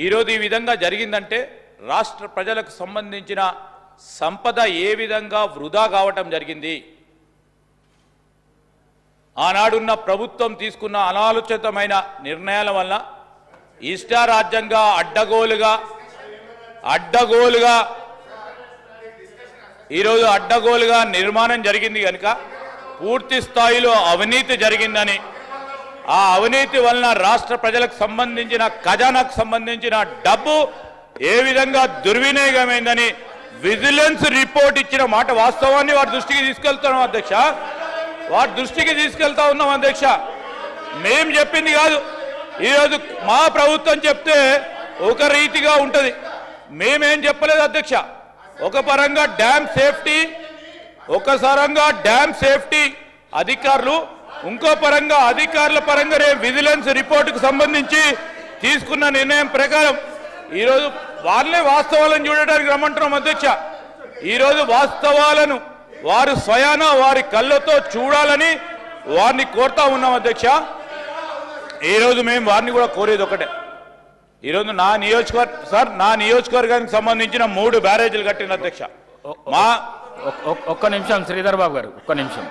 ఈరోజు ఈ విధంగా జరిగిందంటే రాష్ట్ర ప్రజలకు సంబంధించిన సంపద ఏ విధంగా వృధా కావటం జరిగింది, ఆనాడున్న ప్రభుత్వం తీసుకున్న అనాలోచితమైన నిర్ణయాల వల్ల ఇష్టారాజ్యంగా ఈరోజు అడ్డగోలుగా నిర్మాణం జరిగింది కనుక పూర్తి స్థాయిలో అవినీతి జరిగిందని, ఆ అవినీతి వలన రాష్ట్ర ప్రజలకు సంబంధించిన ఖజానాకు సంబంధించిన డబ్బు ఏ విధంగా దుర్వినియోగమైందని విజిలెన్స్ రిపోర్ట్ ఇచ్చిన మాట వాస్తవాన్ని వారి దృష్టికి తీసుకెళ్తున్నాం అధ్యక్ష. వారి దృష్టికి తీసుకెళ్తా ఉన్నాం అధ్యక్ష. మేం చెప్పింది కాదు. ఈరోజు మా ప్రభుత్వం చెప్తే ఒక రీతిగా ఉంటుంది, మేమేం చెప్పలేదు అధ్యక్ష. ఒక పరంగా డ్యామ్ సేఫ్టీ అధికారులు, ఇంకో పరంగా అధికారుల పరంగా విజిలెన్స్ రిపోర్టుకు సంబంధించి తీసుకున్న నిర్ణయం ప్రకారం ఈరోజు వాళ్ళే వాస్తవాలను చూడడానికి రమ్మంటున్నాం అధ్యక్ష. ఈరోజు వాస్తవాలను వారు స్వయాన వారి కళ్ళతో చూడాలని వారిని కోరుతా ఉన్నాం అధ్యక్ష. ఈరోజు మేము వారిని కూడా కోరేది ఒకటే, ఈరోజు నా నియోజకవర్గానికి సంబంధించిన 3 బ్యారేజీలు కట్టిన అధ్యక్ష. ఒక్క నిమిషం శ్రీధర్ బాబు గారు, ఒక్క నిమిషం.